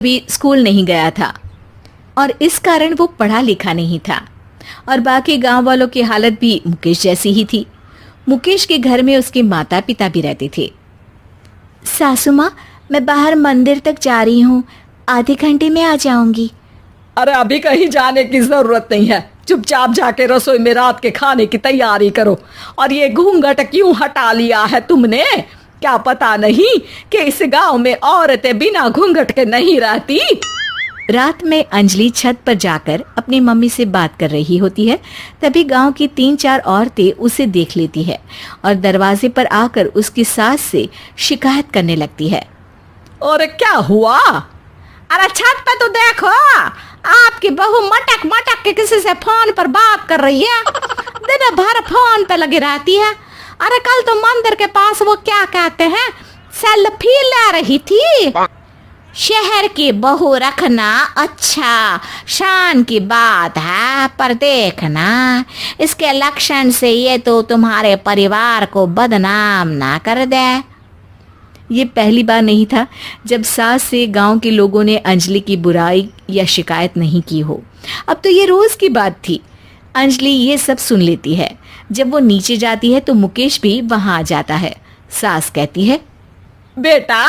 भी स्कूल नहीं गया था और इस कारण वो पढ़ा लिखा नहीं था। और बाकी गांव वालों की हालत भी मुकेश जैसी ही थी। मुकेश के घर में उसके माता पिता भी रहते थे। सासू माँ, मैं बाहर मंदिर तक जा रही हूँ, आधे घंटे में आ जाऊंगी। अरे अभी कहीं जाने की जरूरत नहीं है, चुपचाप जाके रसोई में रात के खाने की तैयारी करो। और ये घूंघट क्यों हटा लिया है तुमने? क्या पता नहीं कि इस गांव में औरतें बिना घूंघट के नहीं रहती। रात में अंजलि छत पर जाकर अपनी मम्मी से बात कर रही होती है। तभी गांव की 3-4 औरतें उसे देख लेती है और दरवाजे पर आकर उसकी सास से शिकायत करने लगती है। और क्या हुआ? अरे छत पे तो देखो, आपकी बहू मटक मटक के किसी से फोन पर बात कर रही है। दिन भर फोन पे लगी रहती है। अरे कल तो मंदिर के पास वो क्या कहते हैं, सेल्फी ले रही थी। शहर की बहू रखना अच्छा शान की बात है, पर देखना इसके लक्षण से ये तो तुम्हारे परिवार को बदनाम ना कर दे। ये पहली बार नहीं था जब सास से गांव के लोगों ने अंजलि की बुराई या शिकायत नहीं की हो। अब तो ये रोज की बात थी। अंजलि ये सब सुन लेती है। जब वो नीचे जाती है तो मुकेश भी वहां आ जाता है। सास कहती है, बेटा,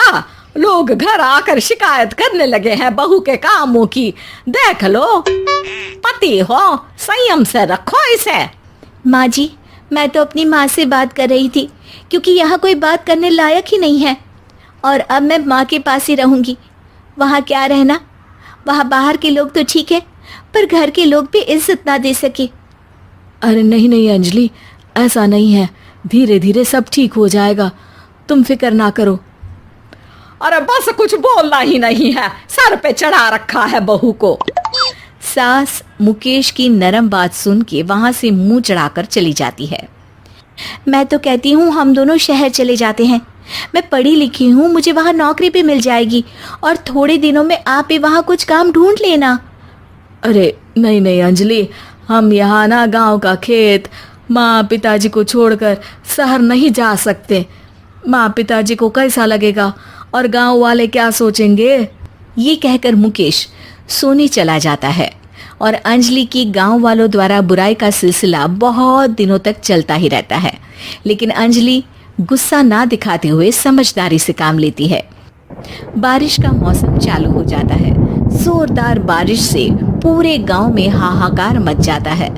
लोग घर आकर शिकायत करने लगे हैं बहू के कामों की। देख लो, पति हो, संयम से रखो इसे। माँ जी, मैं तो अपनी माँ से बात कर रही थी क्योंकि यहाँ कोई बात करने लायक ही नहीं है। और अब मैं माँ के पास ही रहूँगी। वहाँ क्या रहना, वहाँ बाहर के लोग तो ठीक है, पर घर के लोग भी इज्जत ना दे सके। अरे नहीं नहीं अंजलि, ऐसा नहीं है, धीरे धीरे सब ठीक हो जाएगा, तुम फिक्र ना करो। अरे बस कुछ बोलना ही नहीं है, सर पे चढ़ा रखा है बहू को। सास मुकेश की नरम बात सुन के वहां से मुंह चढ़ाकर चली जाती है। मैं तो कहती हूँ हम दोनों शहर चले जाते हैं। मैं पढ़ी लिखी हूँ, मुझे वहाँ नौकरी भी मिल जाएगी और थोड़े दिनों में आप भी वहाँ कुछ काम ढूंढ लेना। अरे नहीं नहीं अंजलि, हम यहाँ ना गांव का खेत, माँ पिताजी को छोड़कर शहर नहीं जा सकते। माँ पिताजी को कैसा लगेगा और गांव वाले क्या सोचेंगे? ये कहकर मुकेश सोने चला जाता है और अंजलि की गांव वालों द्वारा बुराई का सिलसिला बहुत दिनों तक चलता ही रहता है। लेकिन अंजलि गुस्सा ना दिखाते हुए समझदारी से काम लेती है। बारिश का मौसम चालू हो जाता है। जोरदार बारिश से पूरे गांव में हाहाकार मच जाता है।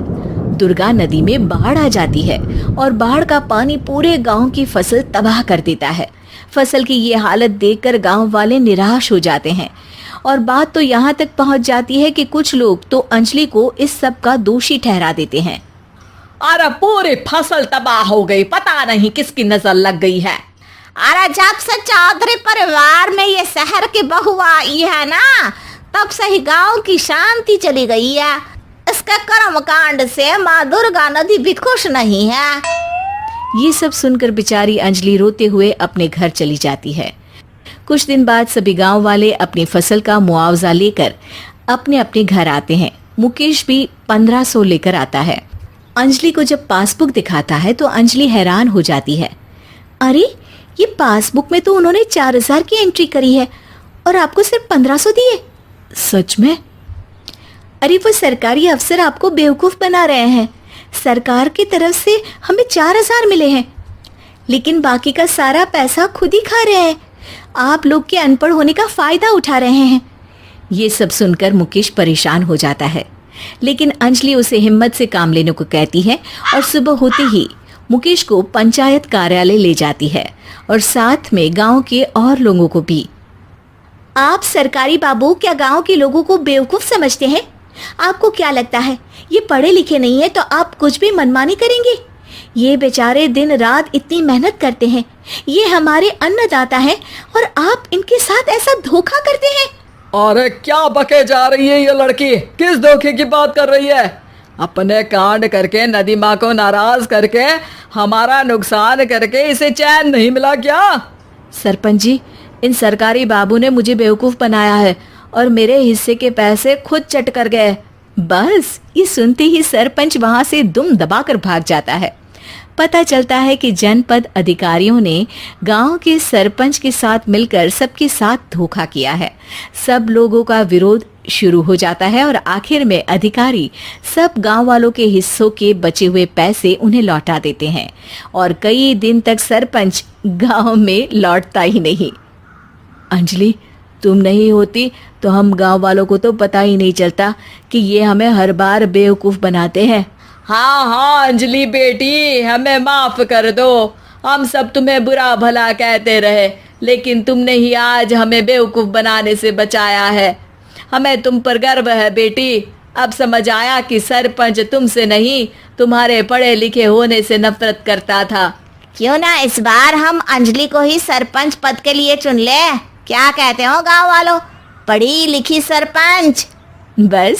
दुर्गा नदी में बाढ़ आ जाती है और बाढ़ का पानी पूरे गांव की फसल तबाह कर देता है। फसल की ये हालत देखकर गांव वाले निराश हो जाते हैं और बात तो यहाँ तक पहुँच जाती है कि कुछ लोग तो अंजलि को इस सब का दोषी ठहरा देते हैं। अरे पूरी फसल तबाह हो गई, पता नहीं किसकी नजर लग गई है। अरे जब से चौधरी परिवार में ये शहर की बहू आई है ना, तब से ही गांव की शांति चली गई है। इसके कर्म कांड से माँ दुर्गा नदी भी खुश नहीं है। ये सब सुनकर बेचारी अंजलि रोते हुए अपने घर चली जाती है। कुछ दिन बाद सभी गांव वाले अपनी फसल का मुआवजा लेकर अपने अपने घर आते हैं। मुकेश भी 1500 लेकर आता है। अंजलि को जब पासबुक दिखाता है तो अंजलि हैरान हो जाती है। अरे, ये पासबुक में तो उन्होंने 4000 की एंट्री करी है और आपको सिर्फ 1500 दिए। सच में? अरे वो सरकारी अफसर आपको बेवकूफ बना रहे हैं। सरकार की तरफ से हमें 4000 मिले हैं, लेकिन बाकी का सारा पैसा खुद ही खा रहे हैं। आप लोग के अनपढ़ होने का फायदा उठा रहे हैं। ये सब सुनकर मुकेश परेशान हो जाता है, लेकिन अंजलि उसे हिम्मत से काम लेने को कहती है और सुबह होते ही मुकेश को पंचायत कार्यालय ले जाती है और साथ में गांव के और लोगों को भी। आप सरकारी बाबू क्या गांव के लोगों को बेवकूफ समझते हैं? आपको क्या लगता है ये पढ़े लिखे नहीं है तो आप कुछ भी मनमानी करेंगे? ये बेचारे दिन रात इतनी मेहनत करते हैं, ये हमारे अन्नदाता हैं और आप इनके साथ ऐसा धोखा करते हैं। अरे क्या बके जा रही है ये लड़की? किस धोखे की बात कर रही है? अपने कांड करके नदी माँ को नाराज करके हमारा नुकसान करके इसे चैन नहीं मिला क्या? सरपंच जी, इन सरकारी बाबू ने मुझे बेवकूफ बनाया है और मेरे हिस्से के पैसे खुद चट कर गए। बस ये सुनते ही सरपंच वहां से दुम दबाकर भाग जाता है। पता चलता है कि जनपद अधिकारियों ने गांव के सरपंच के साथ मिलकर सबके साथ धोखा किया है। सब लोगों का विरोध शुरू हो जाता है और आखिर में अधिकारी सब गांव वालों के हिस्सों के बचे हुए पैसे उन्हें लौटा देते हैं और कई दिन तक सरपंच गांव में लौटता ही नहीं। अंजलि, तुम नहीं होती तो हम गांव वालों को तो पता ही नहीं चलता कि ये हमें हर बार बेवकूफ बनाते हैं। हाँ हाँ अंजलि बेटी, हमें माफ कर दो। हम सब तुम्हें बुरा भला कहते रहे, लेकिन तुमने ही आज हमें बेवकूफ बनाने से बचाया है। हमें तुम पर गर्व है बेटी। अब समझ आया कि सरपंच तुमसे नहीं, तुम्हारे पढ़े लिखे होने से नफरत करता था। क्यों ना इस बार हम अंजलि को ही सरपंच पद के लिए चुन ले? क्या कहते हो गांव वालों? पढ़ी लिखी सरपंच। बस